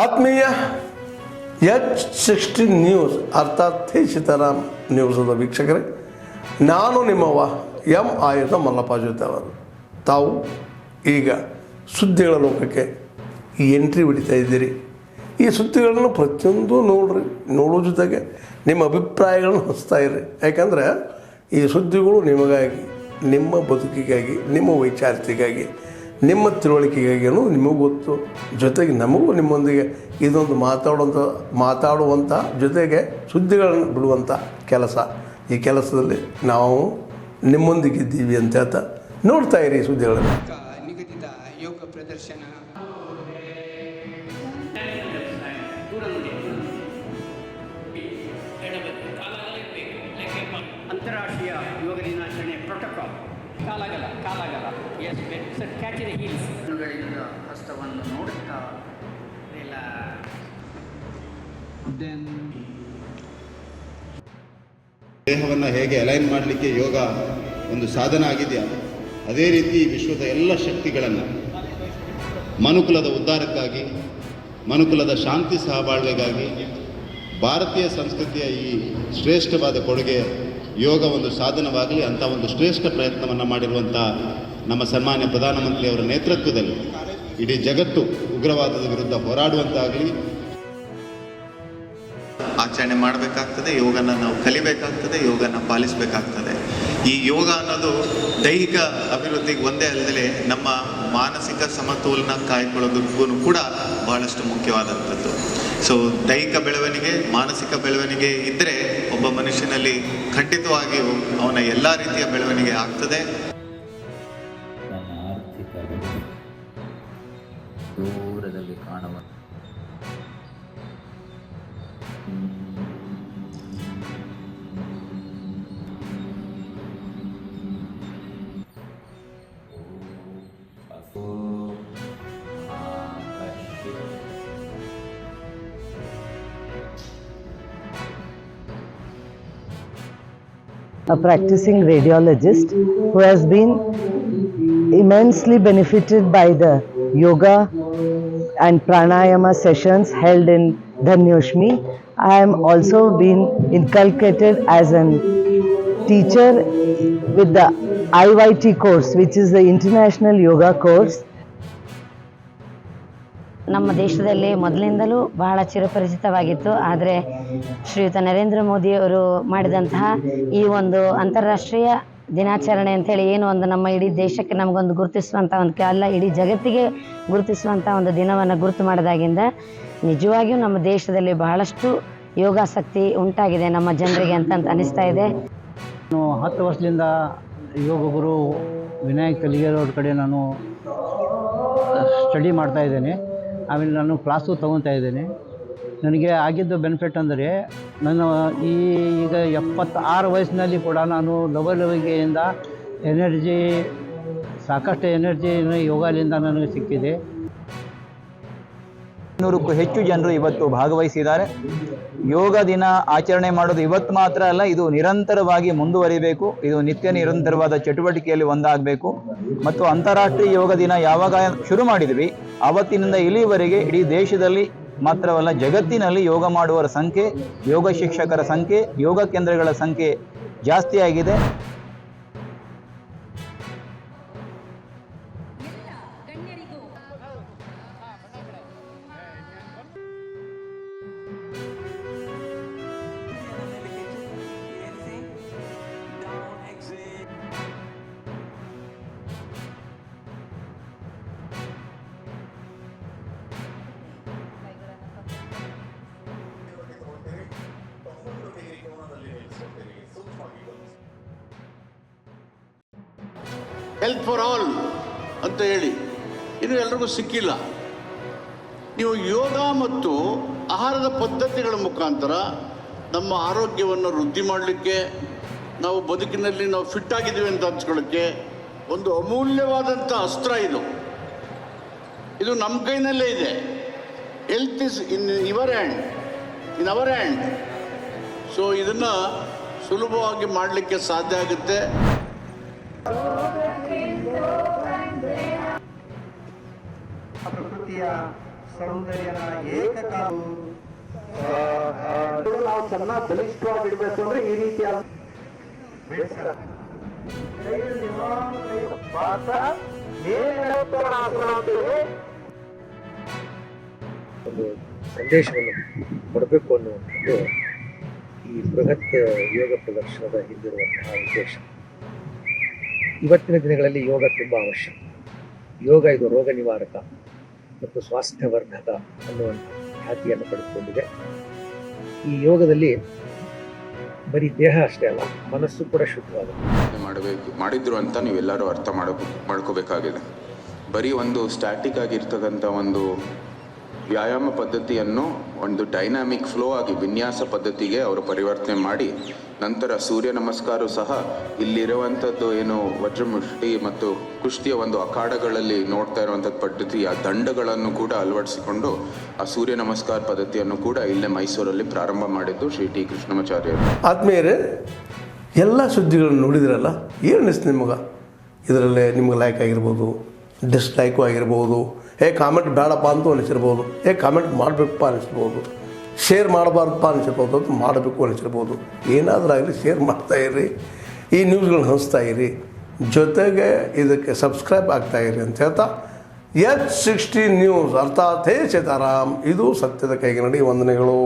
ಆತ್ಮೀಯ H60 news ಅರ್ಥಾತ್ ಥೇ ಸೀತಾರಾಮ್ ನ್ಯೂಸದ ವೀಕ್ಷಕರೇ, ನಾನು ನಿಮ್ಮವ ಎಂ ಆಯುಧ ಮಲ್ಲಪ್ಪ ಜೊತೆ ಅವರು. ತಾವು ಈಗ ಸುದ್ದಿಗಳ ಲೋಕಕ್ಕೆ ಎಂಟ್ರಿ ಹೊಡಿತಾ ಇದ್ದೀರಿ. ಈ ಸುದ್ದಿಗಳನ್ನು ಪ್ರತಿಯೊಂದು ನೋಡೋ ಜೊತೆಗೆ ನಿಮ್ಮ ಅಭಿಪ್ರಾಯಗಳನ್ನು ಹಂಚ್ತಾ ಇರ್ರಿ. ಯಾಕಂದರೆ ಈ ಸುದ್ದಿಗಳು ನಿಮಗಾಗಿ, ನಿಮ್ಮ ಬದುಕಿಗಾಗಿ, ನಿಮ್ಮ ವೈಚಾರಿಕೆಗಾಗಿ, ನಿಮ್ಮ ತಿಳುವಳಿಕೆಗಾಗಿಯೂ ನಿಮಗೂ ಗೊತ್ತು. ಜೊತೆಗೆ ನಮಗೂ ನಿಮ್ಮೊಂದಿಗೆ ಇದೊಂದು ಮಾತಾಡುವಂಥ ಜೊತೆಗೆ ಸುದ್ದಿಗಳನ್ನು ಬಿಡುವಂಥ ಕೆಲಸ. ಈ ಕೆಲಸದಲ್ಲಿ ನಾವು ನಿಮ್ಮೊಂದಿಗಿದ್ದೀವಿ ಅಂತ ಹೇಳ್ತಾ ನೋಡ್ತಾ ಇರಿ ಸುದ್ದಿಗಳನ್ನು. ನಿಗದಿತ ಯೋಗ ಪ್ರದರ್ಶನ ಅಂತಾರಾಷ್ಟ್ರೀಯ ಯೋಗ ದಿನಾಚರಣೆ ಪ್ರೋಟೋಕಾಲ್ ಕಾಲಾಗಲ ಎಸ್ ಕ್ಯಾಚ್ ದ ಹೀಲ್ಸ್ ಹಸ್ತವನ್ನು ನೋಡುತ್ತಾ ಎಲ್ಲ ದೇಹವನ್ನು ಹೇಗೆ ಅಲೈನ್ ಮಾಡಲಿಕ್ಕೆ ಯೋಗ ಒಂದು ಸಾಧನ ಆಗಿದೆಯಾ, ಅದೇ ರೀತಿ ವಿಶ್ವದ ಎಲ್ಲ ಶಕ್ತಿಗಳನ್ನು ಮನುಕುಲದ ಉದ್ಧಾರಕ್ಕಾಗಿ, ಮನುಕುಲದ ಶಾಂತಿ ಸಹಬಾಳ್ವೆಗಾಗಿ ಭಾರತೀಯ ಸಂಸ್ಕೃತಿಯ ಈ ಶ್ರೇಷ್ಠವಾದ ಕೊಡುಗೆ ಯೋಗ ಒಂದು ಸಾಧನವಾಗಲಿ ಅಂತ ಒಂದು ಶ್ರೇಷ್ಠ ಪ್ರಯತ್ನವನ್ನು ಮಾಡಿರುವಂಥ ನಮ್ಮ ಸನ್ಮಾನ್ಯ ಪ್ರಧಾನಮಂತ್ರಿಯವರ ನೇತೃತ್ವದಲ್ಲಿ ಇಡೀ ಜಗತ್ತು ಉಗ್ರವಾದದ ವಿರುದ್ಧ ಹೋರಾಡುವಂತಾಗಲಿ. ಆಚರಣೆ ಮಾಡಬೇಕಾಗ್ತದೆ, ಯೋಗನ ನಾವು ಕಲಿಬೇಕಾಗ್ತದೆ, ಯೋಗನ ಪಾಲಿಸಬೇಕಾಗ್ತದೆ. ಈ ಯೋಗ ಅನ್ನೋದು ದೈಹಿಕ ಅಭಿವೃದ್ಧಿಗೆ ಒಂದೇ ಅಲ್ಲದೆ ನಮ್ಮ ಮಾನಸಿಕ ಸಮತೋಲನ ಕಾಯ್ಕೊಳ್ಳೋದಕ್ಕೂ ಕೂಡ ಬಹಳಷ್ಟು ಮುಖ್ಯವಾದಂಥದ್ದು. ಸೊ ದೈಹಿಕ ಬೆಳವಣಿಗೆ, ಮಾನಸಿಕ ಬೆಳವಣಿಗೆ ಇದ್ದರೆ ಒಬ್ಬ ಮನುಷ್ಯನಲ್ಲಿ ಖಂಡಿತವಾಗಿಯೂ ಅವನ ಎಲ್ಲ ರೀತಿಯ ಬೆಳವಣಿಗೆ ಆಗ್ತದೆ. ನನ್ನ ಆರ್ಥಿಕ ದೂರದಲ್ಲಿ ಕಾಣುವ a practicing radiologist who has been immensely benefited by the yoga and pranayama sessions held in Dhanyushmi. I am also been inculcated as a teacher with the IYT course, which is the International Yoga course. ನಮ್ಮ ದೇಶದಲ್ಲಿ ಮೊದಲಿಂದಲೂ ಬಹಳ ಚಿರಪರಿಚಿತವಾಗಿತ್ತು. ಆದರೆ ಶ್ರೀಯುತ ನರೇಂದ್ರ ಮೋದಿಯವರು ಮಾಡಿದಂತಹ ಈ ಒಂದು ಅಂತಾರಾಷ್ಟ್ರೀಯ ದಿನಾಚರಣೆ ಅಂಥೇಳಿ ಏನು ಒಂದು ನಮ್ಮ ಇಡೀ ದೇಶಕ್ಕೆ ನಮಗೊಂದು ಗುರುತಿಸುವಂಥ ಒಂದು ಅಲ್ಲ, ಇಡೀ ಜಗತ್ತಿಗೆ ಗುರುತಿಸುವಂಥ ಒಂದು ದಿನವನ್ನು ಗುರುತು ಮಾಡಿದಾಗಿಂದ ನಿಜವಾಗಿಯೂ ನಮ್ಮ ದೇಶದಲ್ಲಿ ಬಹಳಷ್ಟು ಯೋಗಾಸಕ್ತಿ ಉಂಟಾಗಿದೆ ನಮ್ಮ ಜನರಿಗೆ ಅಂತ ಅನಿಸ್ತಾ ಇದೆ. ನಾನು 10 ವರ್ಷದಿಂದ ಯೋಗ ಗುರು ವಿನಾಯಕ್ ಕಲಿಗೆರವ್ರ ಕಡೆ ನಾನು ಸ್ಟಡಿ ಮಾಡ್ತಾ ಇದ್ದೇನೆ. ಆಮೇಲೆ ನಾನು ಕ್ಲಾಸು ತೊಗೊತಾ ಇದ್ದೇನೆ. ನನಗೆ ಆಗಿದ್ದು ಬೆನಿಫಿಟ್ ಅಂದರೆ ನಾನು ಈಗ 76 ವಯಸ್ಸಿನಲ್ಲಿ ಕೂಡ ನಾನು ಲವಲವಿಕೆಯಿಂದ ಎನರ್ಜಿ, ಸಾಕಷ್ಟು ಎನರ್ಜಿ ಯೋಗದಿಂದ ನನಗೆ ಸಿಕ್ಕಿದೆ. 200ಕ್ಕೂ ಹೆಚ್ಚು ಜನರು ಇವತ್ತು ಭಾಗವಹಿಸಿದ್ದಾರೆ. ಯೋಗ ದಿನ ಆಚರಣೆ ಮಾಡೋದು ಇವತ್ತು ಮಾತ್ರ ಅಲ್ಲ, ಇದು ನಿರಂತರವಾಗಿ ಮುಂದುವರಿಬೇಕು. ಇದು ನಿತ್ಯ ನಿರಂತರವಾದ ಚಟುವಟಿಕೆಯಲ್ಲಿ ಒಂದಾಗಬೇಕು. ಮತ್ತು ಅಂತಾರಾಷ್ಟ್ರೀಯ ಯೋಗ ದಿನ ಯಾವಾಗ ಶುರು ಮಾಡಿದ್ವಿ ಆವತ್ತಿನಿಂದ ಇಲ್ಲಿವರೆಗೆ ಇಡೀ ದೇಶದಲ್ಲಿ ಮಾತ್ರವಲ್ಲ ಜಗತ್ತಿನಲ್ಲಿ ಯೋಗ ಮಾಡುವವರ ಸಂಖ್ಯೆ, ಯೋಗ ಶಿಕ್ಷಕರ ಸಂಖ್ಯೆ, ಯೋಗ ಕೇಂದ್ರಗಳ ಸಂಖ್ಯೆ ಜಾಸ್ತಿ ಆಗಿದೆ. ಹೆಲ್ತ್ ಫಾರ್ ಆಲ್ ಅಂತ ಹೇಳಿ ಇನ್ನು ಎಲ್ರಿಗೂ ಸಿಕ್ಕಿಲ್ಲ. ನೀವು ಯೋಗ ಮತ್ತು ಆಹಾರದ ಪದ್ಧತಿಗಳ ಮುಖಾಂತರ ನಮ್ಮ ಆರೋಗ್ಯವನ್ನು ವೃದ್ಧಿ ಮಾಡಲಿಕ್ಕೆ, ನಾವು ಬದುಕಿನಲ್ಲಿ ನಾವು ಫಿಟ್ ಆಗಿದ್ದೀವಿ ಅಂತ ಹಂಚ್ಕೊಳ್ಳೋಕ್ಕೆ ಒಂದು ಅಮೂಲ್ಯವಾದಂಥ ಅಸ್ತ್ರ ಇದು. ಇದು ನಮ್ಮ ಕೈನಲ್ಲೇ ಇದೆ. Health is in our hand. So ಇದನ್ನು ಸುಲಭವಾಗಿ ಮಾಡಲಿಕ್ಕೆ ಸಾಧ್ಯ ಆಗುತ್ತೆ. ಪ್ರಕೃತಿಯ ಸೌಂದರ್ಯನ ಏಕಕಾಲ ನಾವು ಚೆನ್ನಾಗಿ ಬಲಿಷ್ಠವಾಗಿಡ್ಬೇಕು ಅಂದ್ರೆ ಈ ರೀತಿಯಾದ ಒಂದು ಸಂದೇಶವನ್ನು ಕೊಡಬೇಕು ಅನ್ನುವಂಥದ್ದು ಈ ಬೃಹತ್ ಯೋಗ ಪ್ರದರ್ಶನದ ಹಿಂದಿರುವಂತಹ ಉದ್ದೇಶ. ಇವತ್ತಿನ ದಿನಗಳಲ್ಲಿ ಯೋಗ ತುಂಬ ಅವಶ್ಯ. ಯೋಗ ಇದು ರೋಗ ನಿವಾರಕ ಮತ್ತು ಸ್ವಾಸ್ಥ್ಯವರ್ಧಕ ಅನ್ನುವಂಥ ಖ್ಯಾತಿಯನ್ನು ಪಡೆದುಕೊಂಡಿದೆ. ಈ ಯೋಗದಲ್ಲಿ ಬರೀ ದೇಹ ಅಷ್ಟೇ ಅಲ್ಲ, ಮನಸ್ಸು ಕೂಡ ಶುದ್ಧವಾಗುತ್ತೆ. ಮಾಡಿದ್ರು ಅಂತ ನೀವೆಲ್ಲರೂ ಅರ್ಥ ಮಾಡ್ಕೋಬೇಕಾಗಿದೆ. ಬರೀ ಒಂದು ಸ್ಟ್ಯಾಟಿಕ್ ಆಗಿರ್ತಕ್ಕಂಥ ಒಂದು ವ್ಯಾಯಾಮ ಪದ್ಧತಿಯನ್ನು ಒಂದು ಡೈನಾಮಿಕ್ ಫ್ಲೋ ಆಗಿ ವಿನ್ಯಾಸ ಪದ್ಧತಿಗೆ ಅವರು ಪರಿವರ್ತನೆ ಮಾಡಿ, ನಂತರ ಸೂರ್ಯ ನಮಸ್ಕಾರ ಸಹ ಇಲ್ಲಿರುವಂಥದ್ದು ಏನು ವಜ್ರಮುಷ್ಟಿ ಮತ್ತು ಕುಸ್ತಿಯ ಒಂದು ಅಖಾಡಗಳಲ್ಲಿ ನೋಡ್ತಾ ಇರುವಂಥದ್ದು ಪದ್ಧತಿಯ ದಂಡಗಳನ್ನು ಕೂಡ ಅಳವಡಿಸಿಕೊಂಡು ಆ ಸೂರ್ಯ ನಮಸ್ಕಾರ ಪದ್ಧತಿಯನ್ನು ಕೂಡ ಇಲ್ಲೇ ಮೈಸೂರಲ್ಲಿ ಪ್ರಾರಂಭ ಮಾಡಿದ್ದು ಶ್ರೀ ಟಿ ಕೃಷ್ಣಮಾಚಾರ್ಯರು. ಆದ್ಮೇಲೆ ಎಲ್ಲ ಸುದ್ದಿಗಳನ್ನು ನೋಡಿದ್ರಲ್ಲ, ಏನು ಅನಿಸ್ತು ನಿಮಗೆ? ಇದರಲ್ಲೇ ನಿಮ್ಗೆ ಲೈಕ್ ಆಗಿರ್ಬೋದು, ಡಿಸ್ಲೈಕು ಆಗಿರ್ಬೋದು, ಕಾಮೆಂಟ್ ಬೇಡಪ್ಪ ಅಂತೂ ಅನಿಸಿರ್ಬೋದು, ಕಾಮೆಂಟ್ ಮಾಡಬೇಕಪ್ಪ ಅನಿಸ್ಬೋದು, ಶೇರ್ ಮಾಡಬಾರ್ದಪ್ಪ ಅನಿಸಿರ್ಬೋದು, ಅದು ಮಾಡಬೇಕು ಅನಿಸಿರ್ಬೋದು. ಏನಾದರೂ ಆಗಲಿ ಶೇರ್ ಮಾಡ್ತಾಯಿರಿ, ಈ ನ್ಯೂಸ್ಗಳನ್ನ ಹಂಚ್ತಾ ಇರಿ, ಜೊತೆಗೆ ಇದಕ್ಕೆ ಸಬ್ಸ್ಕ್ರೈಬ್ ಆಗ್ತಾಯಿರಿ ಅಂತ ಹೇಳ್ತಾ H16 ನ್ಯೂಸ್ ಅರ್ಥಾತ್ ಹೇ ಸೀತಾರಾಮ್, ಇದು ಸತ್ಯದ ಕೈಗೆ ನಡಿ. ವಂದನೆಗಳು.